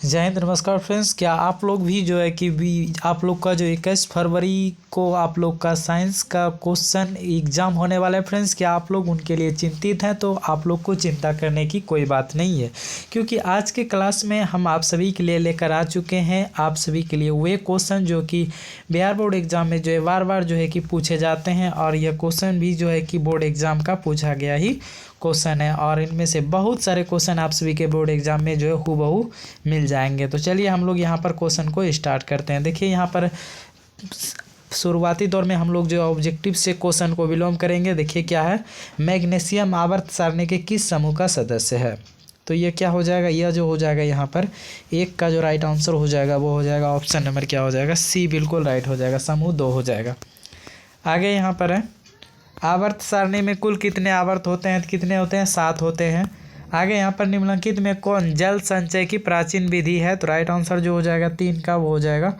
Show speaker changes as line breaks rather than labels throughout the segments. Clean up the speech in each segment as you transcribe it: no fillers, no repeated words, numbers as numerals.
जय हिंद, नमस्कार फ्रेंड्स। क्या आप लोग भी जो है कि आप लोग का जो 21 फरवरी को आप लोग का साइंस का क्वेश्चन एग्ज़ाम होने वाला है फ्रेंड्स, क्या आप लोग उनके लिए चिंतित हैं? तो आप लोग को चिंता करने की कोई बात नहीं है, क्योंकि आज के क्लास में हम आप सभी के लिए लेकर आ चुके हैं आप सभी के लिए वे क्वेश्चन जो कि बिहार बोर्ड एग्ज़ाम में जो है बार बार जो है कि पूछे जाते हैं। और यह क्वेश्चन भी जो है कि बोर्ड एग्ज़ाम का पूछा गया ही क्वेश्चन है, और इनमें से बहुत सारे क्वेश्चन आप सभी के बोर्ड एग्ज़ाम में जो है हूबहू मिल जाएंगे। तो चलिए हम लोग यहाँ पर क्वेश्चन को स्टार्ट करते हैं। देखिए यहाँ पर शुरुआती दौर में हम लोग जो ऑब्जेक्टिव से क्वेश्चन को विलोम करेंगे। देखिए क्या है, मैग्नीशियम आवर्त सारणी के किस समूह का सदस्य है? तो ये क्या हो जाएगा, यह जो हो जाएगा यहाँ पर एक का जो राइट आंसर हो जाएगा वो हो जाएगा ऑप्शन नंबर क्या हो जाएगा, सी बिल्कुल राइट हो जाएगा, समूह 2 हो जाएगा। आगे यहाँ पर है, आवर्त सारणी में कुल कितने आवर्त होते हैं? कितने होते हैं? 7 होते हैं। आगे यहाँ पर निम्नलिखित में कौन जल संचय की प्राचीन विधि है? तो राइट आंसर जो हो जाएगा 3 का वो हो जाएगा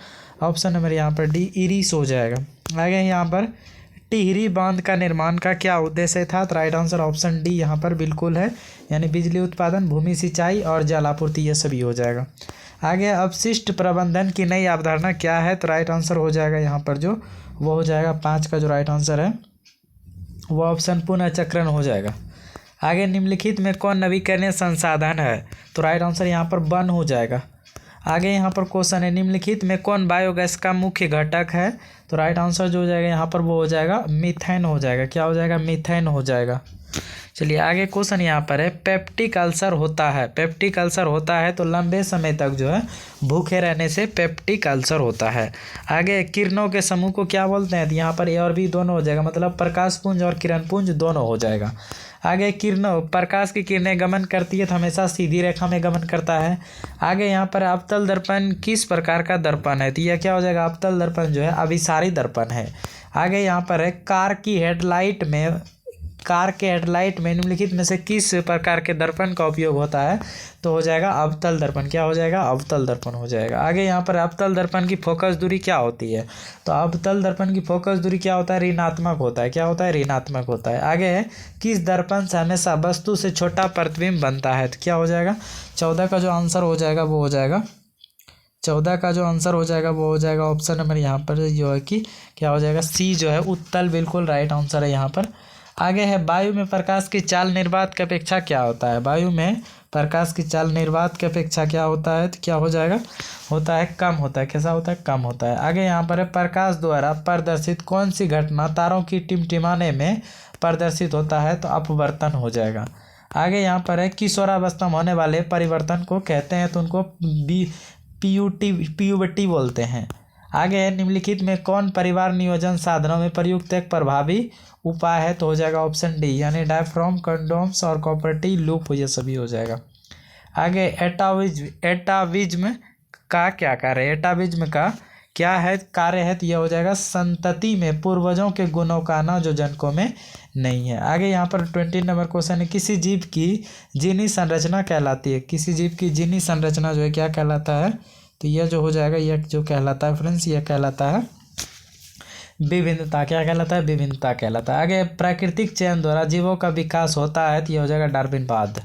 ऑप्शन नंबर यहाँ पर डी, इरिस हो जाएगा। आगे यहाँ पर टिहरी बांध का निर्माण का क्या उद्देश्य था? तो राइट आंसर ऑप्शन डी यहाँ पर बिल्कुल है, यानी बिजली उत्पादन, भूमि सिंचाई और जल आपूर्ति, ये सभी हो जाएगा। आगे अपशिष्ट प्रबंधन की नई अवधारणा क्या है? तो राइट आंसर हो जाएगा यहाँ पर जो वो हो जाएगा 5 का जो राइट आंसर है वो ऑप्शन पुनर्चक्रण हो जाएगा। आगे निम्नलिखित में कौन नवीकरणीय संसाधन है? तो राइट आंसर यहाँ पर वन हो जाएगा। आगे यहाँ पर क्वेश्चन है, निम्नलिखित में कौन बायोगैस का मुख्य घटक है? तो राइट आंसर जो हो जाएगा यहाँ पर वो हो जाएगा मीथेन हो जाएगा। क्या हो जाएगा? मीथेन हो जाएगा। चलिए आगे क्वेश्चन यहाँ पर है, पेप्टिक अल्सर होता है। पेप्टिक अल्सर होता है तो लंबे समय तक जो है भूखे रहने से पेप्टिक अल्सर होता है। आगे किरणों के समूह को क्या बोलते हैं? तो यहाँ पर ए और बी दोनों हो जाएगा, मतलब प्रकाश पुंज और किरण पुंज दोनों हो जाएगा। आगे किरणों, प्रकाश की किरणें गमन करती है तो हमेशा सीधी रेखा में गमन करता है। आगे यहाँ पर अवतल दर्पण किस प्रकार का दर्पण है? तो यह क्या हो जाएगा, अवतल दर्पण जो है अभिसारी दर्पण है। आगे यहाँ पर है, कार के हेडलाइट में निम्नलिखित में से किस प्रकार के दर्पण का उपयोग होता है? तो हो जाएगा अवतल दर्पण। क्या हो जाएगा? अवतल दर्पण हो जाएगा। आगे यहाँ पर अवतल दर्पण की फोकस दूरी क्या होती है? तो अवतल दर्पण की फोकस दूरी क्या होता है? ऋणात्मक होता है। क्या होता है? ऋणात्मक होता है। आगे है, किस दर्पण से हमेशा वस्तु से छोटा प्रतिबिंब बनता है? तो क्या हो जाएगा? 14 का जो आंसर हो जाएगा वो हो जाएगा 14 का जो आंसर हो जाएगा वो हो जाएगा ऑप्शन नंबर यहाँ पर जो है कि क्या हो जाएगा, सी जो है उत्तल बिल्कुल राइट आंसर है यहाँ पर। आगे है, वायु में प्रकाश की चाल निर्वात की अपेक्षा क्या होता है? वायु में प्रकाश की चाल निर्वात की अपेक्षा क्या होता है? तो क्या हो जाएगा, होता है कम होता है। कैसा होता है? कम होता है। आगे यहाँ पर है, प्रकाश द्वारा प्रदर्शित कौन सी घटना तारों की टिमटिमाने में प्रदर्शित होता है? तो अपवर्तन हो जाएगा। आगे यहाँ पर है, किशोरावस्था में होने वाले परिवर्तन को कहते हैं तो उनको प्यूबर्टी बोलते हैं। आगे है, निम्नलिखित में कौन परिवार नियोजन साधनों में प्रयुक्त एक प्रभावी उपाय है? तो हो जाएगा ऑप्शन डी, यानी डायफ्राम, कंडोम्स और कॉपर्टी लूप, ये सभी हो जाएगा। आगे एटाविज्म का क्या कार्य है? एटाविज्म का क्या है कार्य है? तो यह हो जाएगा संतति में पूर्वजों के गुणों का आना जो जनकों में नहीं है। आगे यहाँ पर 20 नंबर क्वेश्चन है, किसी जीव की जीनी संरचना कहलाती है? किसी जीव की जीनी संरचना जो है क्या कहलाता है? तो यह जो हो जाएगा, यह जो कहलाता है फ्रेंड्स, यह कहलाता है विभिन्नता। क्या कहलाता है? विभिन्नता कहलाता है। आगे, प्राकृतिक चयन द्वारा जीवों का विकास होता है तो यह हो जाएगा डार्विनवाद।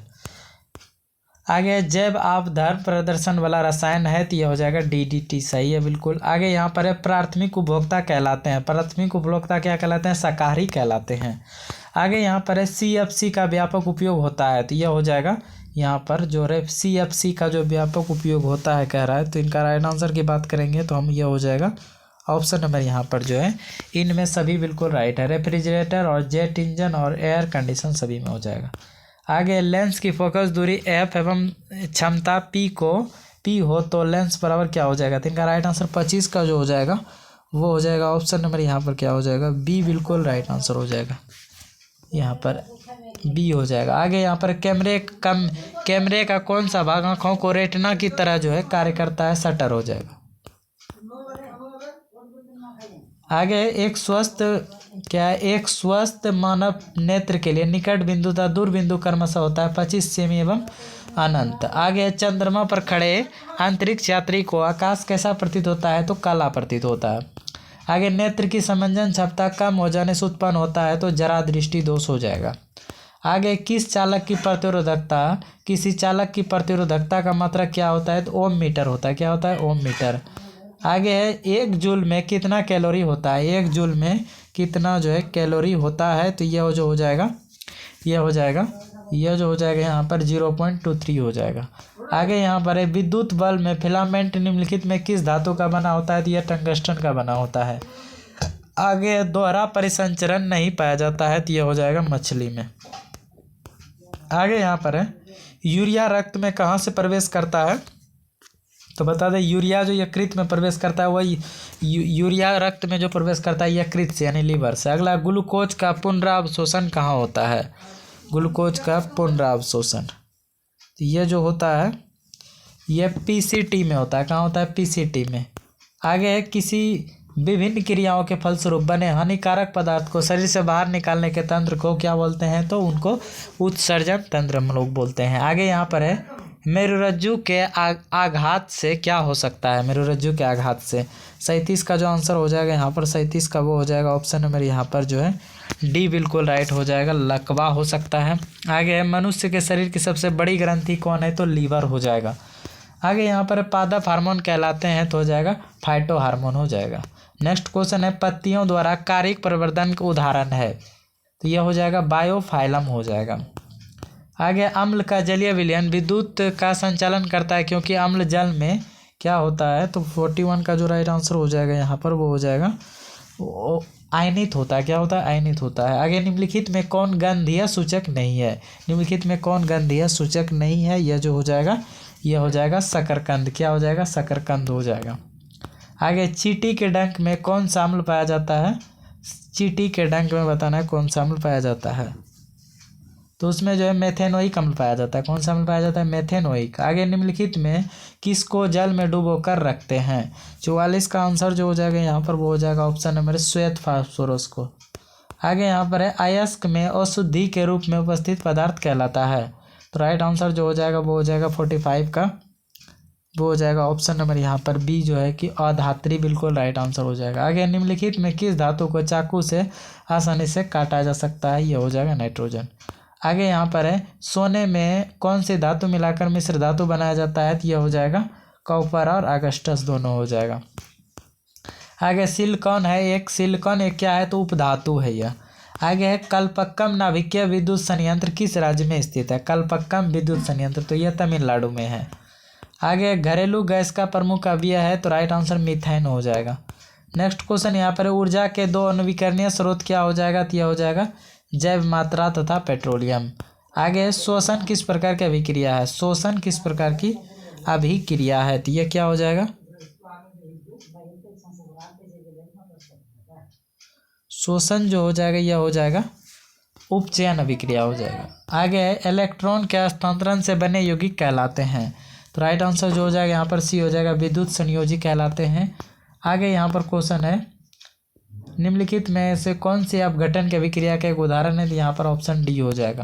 आगे, जैव अपधर्म प्रदर्शन वाला रसायन है तो यह हो जाएगा डीडीटी, सही है बिल्कुल। आगे यहाँ पर है, प्राथमिक उपभोक्ता कहलाते हैं। प्राथमिक उपभोक्ता क्या कहलाते हैं? शाकाहारी कहलाते हैं। आगे यहाँ पर है, सीएफसी का व्यापक उपयोग होता है तो यह हो जाएगा यहाँ पर जो है सीएफसी का जो व्यापक उपयोग होता है कह रहा है, तो इनका राइट आंसर की बात करेंगे तो हम ये हो जाएगा ऑप्शन नंबर यहाँ पर जो है इनमें सभी बिल्कुल राइट है। रेफ्रिजरेटर और जेट इंजन और एयर कंडीशन सभी में हो जाएगा। आगे, लेंस की फोकस दूरी एफ एवं क्षमता पी हो तो लेंस बराबर क्या हो जाएगा? तो इनका राइट आंसर 25 का जो हो जाएगा वो हो जाएगा ऑप्शन नंबर यहाँ पर क्या हो जाएगा, बी बिल्कुल राइट आंसर हो जाएगा, यहाँ पर बी हो जाएगा। आगे यहाँ पर कैमरे का कौन सा भाग आँखों को रेटिना की तरह जो है कार्य करता है? शटर हो जाएगा। आगे, एक स्वस्थ मानव नेत्र के लिए निकट बिंदु तथा दूर बिंदु क्रमशः होता है 25 सेमी एवं अनंत। आगे, चंद्रमा पर खड़े अंतरिक्ष यात्री को आकाश कैसा प्रतीत होता है? तो काला प्रतीत होता है। आगे, नेत्र की समंजन क्षमता कम हो जाने से उत्पन्न होता है तो जरा दृष्टि दोष हो जाएगा। आगे किस चालक की प्रतिरोधकता, किसी चालक की प्रतिरोधकता का मात्रक क्या होता है? तो ओम मीटर होता है। क्या होता है? ओम मीटर। आगे है 1 जूल में कितना कैलोरी होता है? 1 जूल में कितना जो है कैलोरी होता है? तो यह जो हो जाएगा यह जो हो जाएगा यहाँ पर 0.23 हो जाएगा। आगे यहाँ पर है विद्युत बल्ब में फिलामेंट निम्नलिखित में किस धातु का बना होता है? तो यह टंगस्टन का बना होता है। आगे दोहरा परिसंचरण नहीं पाया जाता है, तो यह हो जाएगा मछली में। आगे यहाँ पर है यूरिया रक्त में कहाँ से प्रवेश करता है? तो बता दें यूरिया जो यकृत में प्रवेश करता है वही यूरिया रक्त में जो प्रवेश करता है यकृत से यानी लीवर से। अगला ग्लूकोज का पुनरावशोषण कहाँ होता है? ग्लूकोज का पुनरावशोषण तो यह जो होता है यह पीसीटी में होता है। कहाँ होता है? पीसीटी में। आगे है किसी विभिन्न क्रियाओं के फलस्वरूप बने हानिकारक पदार्थ को शरीर से बाहर निकालने के तंत्र को क्या बोलते हैं? तो उनको उत्सर्जन तंत्र हम लोग बोलते हैं। आगे यहाँ पर है मेरुरज्जु के आघात से क्या हो सकता है? मेरुरज्जु के आघात से 37 का जो आंसर हो जाएगा यहाँ पर 37 का वो हो जाएगा ऑप्शन नंबर यहाँ पर जो है डी बिल्कुल राइट हो जाएगा, लकवा हो सकता है। आगे है मनुष्य के शरीर की सबसे बड़ी ग्रंथि कौन है? तो लीवर हो जाएगा। आगे यहाँ पर पादप हार्मोन कहलाते हैं, तो हो जाएगा फाइटो हार्मोन हो जाएगा। नेक्स्ट क्वेश्चन है पत्तियों द्वारा कारिक प्रवर्धन का उदाहरण है, तो यह हो जाएगा बायोफाइलम हो जाएगा। आगे अम्ल का जलीय विलयन विद्युत का संचालन करता है क्योंकि अम्ल जल में क्या होता है? तो 41 का जो राइट आंसर हो जाएगा यहाँ पर वो हो जाएगा आयनित होता है। क्या होता है? आयनित होता है। आगे निम्नलिखित में कौन गंधीय सूचक नहीं है? निम्नलिखित में कौन गंधीय सूचक नहीं है? यह जो हो जाएगा यह हो जाएगा शकरकंद। क्या हो जाएगा? शकरकंद हो जाएगा। आगे चींटी के डंक में कौन सा अम्ल पाया जाता है? चींटी के डंक में बताना है कौन सा अम्ल पाया जाता है, तो उसमें जो है मेथेनोइक अम्ल पाया जाता है। कौन सा अम्ल पाया जाता है? मेथेनोइक। आगे निम्नलिखित में किसको जल में डुबो कर रखते हैं? 44 का आंसर जो हो जाएगा यहाँ पर वो हो जाएगा ऑप्शन नंबर श्वेत फास्फोरस को। आगे यहाँ पर है अयस्क में अशुद्धि के रूप में उपस्थित पदार्थ कहलाता है, तो राइट आंसर जो हो जाएगा वो हो जाएगा 45 का वो हो जाएगा ऑप्शन नंबर यहाँ पर बी जो है कि अधात्री बिल्कुल राइट आंसर हो जाएगा। आगे निम्नलिखित में किस धातु को चाकू से आसानी से काटा जा सकता है? यह हो जाएगा नाइट्रोजन। आगे यहाँ पर है सोने में कौन सी धातु मिलाकर मिश्र धातु बनाया जाता है? तो यह हो जाएगा कॉपर और अगस्टस दोनों हो जाएगा। आगे सिलिकॉन है एक क्या है? तो उपधातु है यह। आगे है कल्पक्कम नाभिकीय विद्युत संयंत्र किस राज्य में स्थित है? कल्पक्कम विद्युत संयंत्र तो यह तमिलनाडु में है। आगे घरेलू गैस का प्रमुख अवयव है, तो राइट आंसर मीथेन हो जाएगा। नेक्स्ट क्वेश्चन यहाँ पर ऊर्जा के 2 नवीकरणीय स्रोत क्या हो जाएगा? तो यह हो जाएगा जैव मात्रा तथा पेट्रोलियम। आगे शोषण किस प्रकार की अभिक्रिया है? शोषण किस प्रकार की अभिक्रिया है? तो यह क्या हो जाएगा? शोषण जो हो जाएगा यह हो जाएगा उपचयन अभिक्रिया हो जाएगा। आगे है इलेक्ट्रॉन के हस्तांतरण से बने यौगिक कहलाते हैं, तो राइट आंसर जो हो जाएगा यहाँ पर सी हो जाएगा विद्युत संयोजी कहलाते हैं। आगे यहाँ पर क्वेश्चन है निम्नलिखित में से कौन सी अपघटन के अभिक्रिया का एक उदाहरण है? तो यहाँ पर ऑप्शन डी हो जाएगा।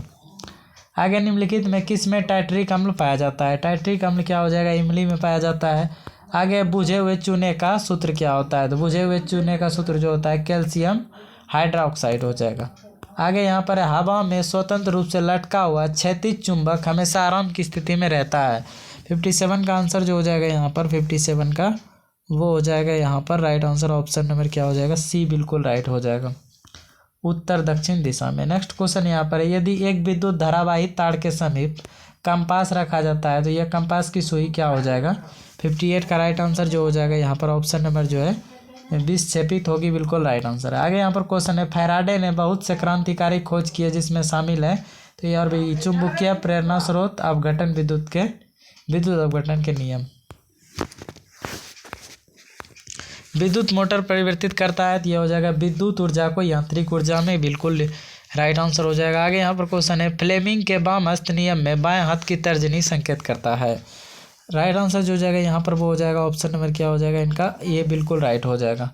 आगे निम्नलिखित में किस में टाइट्रिक अम्ल पाया जाता है? टाइट्रिक अम्ल क्या हो जाएगा? इमली में पाया जाता है। आगे बुझे हुए चूने का सूत्र क्या होता है? तो बुझे हुए चूने का सूत्र जो होता है कैल्शियम हाइड्रोक्साइड हो जाएगा। आगे यहाँ पर हवा में स्वतंत्र रूप से लटका हुआ क्षैतिज चुंबक हमेशा आराम की स्थिति में रहता है। 57 का आंसर जो हो जाएगा यहाँ पर 57 का वो हो जाएगा यहाँ पर राइट आंसर ऑप्शन नंबर क्या हो जाएगा? सी बिल्कुल राइट हो जाएगा, उत्तर दक्षिण दिशा में। नेक्स्ट क्वेश्चन यहाँ पर है यदि एक विद्युत धारावाहिक तार के समीप कंपास रखा जाता है तो यह कंपास की सुई क्या हो जाएगा? 58 का राइट आंसर जो हो जाएगा यहाँ पर ऑप्शन नंबर जो है विक्षेपित होगी बिल्कुल राइट आंसर है। आगे यहाँ पर क्वेश्चन है फैराडे ने बहुत से क्रांतिकारी खोज किए जिसमें शामिल है, तो ये और भी चुंबकीय प्रेरणा स्रोत अपघटन विद्युत अपघटन के नियम। विद्युत मोटर परिवर्तित करता है, तो यह हो जाएगा विद्युत ऊर्जा को यांत्रिक ऊर्जा में बिल्कुल राइट आंसर हो जाएगा। आगे यहाँ पर क्वेश्चन है फ्लेमिंग के वाम हस्त नियम में बाएं हाथ की तर्जनी संकेत करता है, राइट आंसर जो हो जाएगा यहाँ पर वो हो जाएगा ऑप्शन नंबर क्या हो जाएगा इनका? ये बिल्कुल राइट हो जाएगा,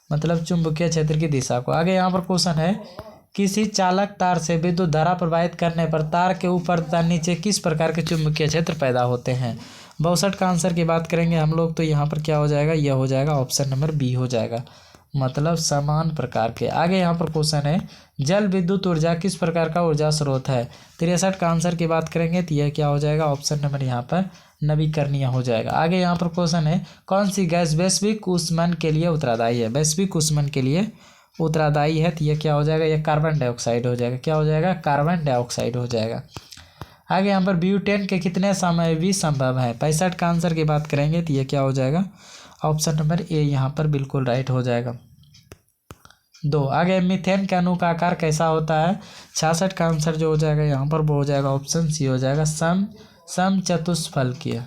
मतलब चुंबकीय क्षेत्र की दिशा को। आगे यहाँ पर क्वेश्चन है किसी चालक तार से विद्युत धारा प्रवाहित करने पर तार के ऊपर तथा नीचे किस प्रकार के चुंबकीय क्षेत्र पैदा होते हैं? 62 का आंसर की बात करेंगे हम लोग तो यहाँ पर क्या हो जाएगा? यह हो जाएगा ऑप्शन नंबर बी हो जाएगा, मतलब समान प्रकार के। आगे यहाँ पर क्वेश्चन है जल विद्युत ऊर्जा किस प्रकार का ऊर्जा स्रोत है। 63 का आंसर की बात करेंगे तो यह क्या हो जाएगा, ऑप्शन नंबर यहाँ पर नवीकरणीय हो जाएगा। आगे यहाँ पर क्वेश्चन है कौन सी गैस वैश्विक ऊष्मन के लिए उत्तरदायी है। वैश्विक ऊष्मन के लिए उत्तरदायी है तो यह क्या हो जाएगा, यह कार्बन डाइऑक्साइड हो जाएगा। क्या हो जाएगा, कार्बन डाइऑक्साइड हो जाएगा। आगे यहाँ पर ब्यूटेन के कितने समावयवी संभव है। 65 का आंसर की बात करेंगे तो यह क्या हो जाएगा, ऑप्शन नंबर ए यहाँ पर बिल्कुल राइट हो जाएगा। 2 आगे मीथेन के अणु का आकार कैसा होता है। 66 का आंसर जो हो जाएगा यहाँ पर वो हो जाएगा ऑप्शन सी हो जाएगा, सम चतुष्फलकीय।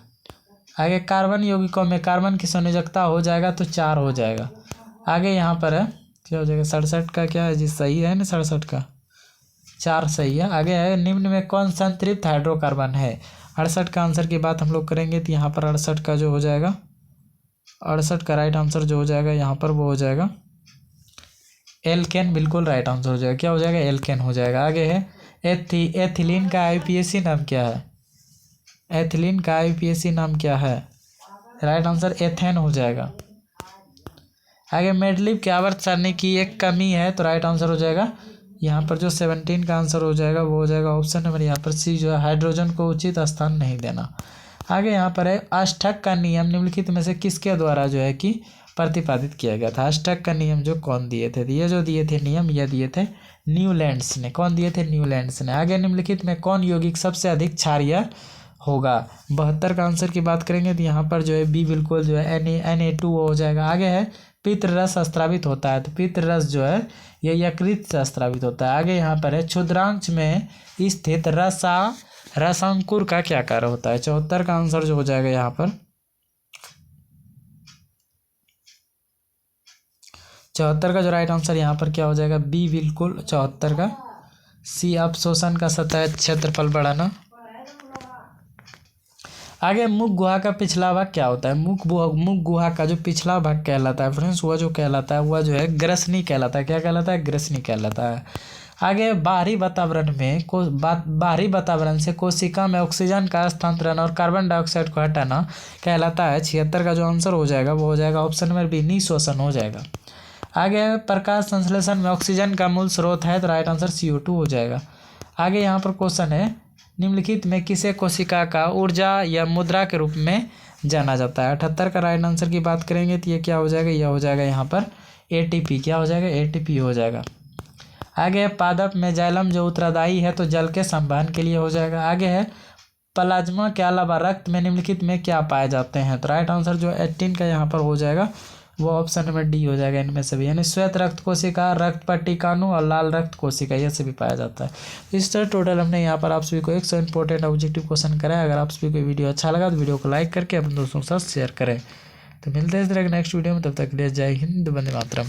आगे कार्बन यौगिकों में कार्बन की संयोजकता हो जाएगा तो 4 हो जाएगा। आगे यहाँ पर है क्या हो जाएगा, 67 का क्या है जी, सही है ना, 67 का 4 सही है। आगे है निम्न में कौन संतृप्त हाइड्रोकार्बन है। 68 का आंसर की बात हम लोग करेंगे तो यहाँ पर 68 का जो हो जाएगा, 68 का राइट आंसर जो हो जाएगा यहाँ पर वो हो जाएगा एल्केन, बिल्कुल राइट आंसर हो जाएगा। क्या हो जाएगा, एल्केन हो जाएगा। आगे है एथिलीन का आईपीएसी नाम क्या है। एथिलीन का आईपीएसी नाम क्या है, राइट आंसर एथेन हो जाएगा। आगे मेडलिव की आवर्त सारणी की एक कमी है तो राइट आंसर हो जाएगा यहाँ पर जो 17 का आंसर हो जाएगा वो हो जाएगा ऑप्शन नंबर यहाँ पर सी जो है, हाइड्रोजन को उचित स्थान नहीं देना। आगे यहाँ पर है अष्टक का नियम निम्नलिखित में से किसके द्वारा जो है कि प्रतिपादित किया गया था। अष्टक का नियम जो कौन दिए थे, ये जो दिए थे नियम ये दिए थे न्यूलैंड्स ने। कौन दिए थे, न्यूलैंड्स ने। आगे निम्नलिखित में कौन यौगिक सबसे अधिक क्षारीय होगा। 72 का आंसर की बात करेंगे तो यहाँ पर जो है बी बिल्कुल जो है Na2 हो जाएगा। आगे है पित्त रस स्त्रावित होता है तो पित्त रस जो है ये यकृत से स्त्रावित होता है। आगे यहाँ पर है क्षुद्रांश में स्थित रसांकुर का क्या कार्य होता है। 74 का आंसर जो हो जाएगा यहाँ पर 74 का जो राइट आंसर यहाँ पर क्या हो जाएगा, बी बिल्कुल 74 का सी अवशोषण का सतह क्षेत्रफल बढ़ाना। आगे मुख गुहा का पिछला भाग क्या होता है। मुख गुहा का जो पिछला भाग कहलाता है फ्रेंड्स, वह जो कहलाता है वह जो है ग्रसनी कहलाता है। क्या कहलाता है, ग्रसनी कहलाता है। आगे बाहरी वातावरण से कोशिका में ऑक्सीजन का स्थानांतरण और कार्बन डाइऑक्साइड को हटाना कहलाता है। 76 का जो आंसर हो जाएगा वो हो जाएगा ऑप्शन नंबर बी निःशोषण हो जाएगा। आगे प्रकाश संश्लेषण में ऑक्सीजन का मूल स्रोत है तो राइट आंसर CO2 हो जाएगा। आगे यहाँ पर क्वेश्चन है निम्नलिखित में किसे कोशिका का ऊर्जा या मुद्रा के रूप में जाना जाता है। 78 का राइट आंसर की बात करेंगे तो ये क्या हो जाएगा, यह हो जाएगा यहाँ पर ATP। क्या हो जाएगा, ATP हो जाएगा। आगे पादप में जाइलम जो उत्तरदायी है तो जल के संवहन के लिए हो जाएगा। आगे है प्लाज्मा के अलावा रक्त में निम्नलिखित में क्या पाए जाते हैं तो राइट आंसर जो 18 का यहाँ पर हो जाएगा वो ऑप्शन नंबर डी हो जाएगा इनमें से भी, यानी श्वेत रक्त कोशिका, रक्त पट्टिकाणु और लाल रक्त कोशिका ये सभी पाया जाता है। इस तरह टोटल हमने यहाँ पर आप सभी को 100 इंपॉर्टेंट ऑब्जेक्टिव क्वेश्चन कराया। अगर आप सभी को वीडियो अच्छा लगा तो वीडियो को लाइक करके अपने दोस्तों के साथ शेयर करें। तो मिलते हैं इस तरह के नेक्स्ट वीडियो में, तब तक के लिए जय हिंद, वंदे मातरम।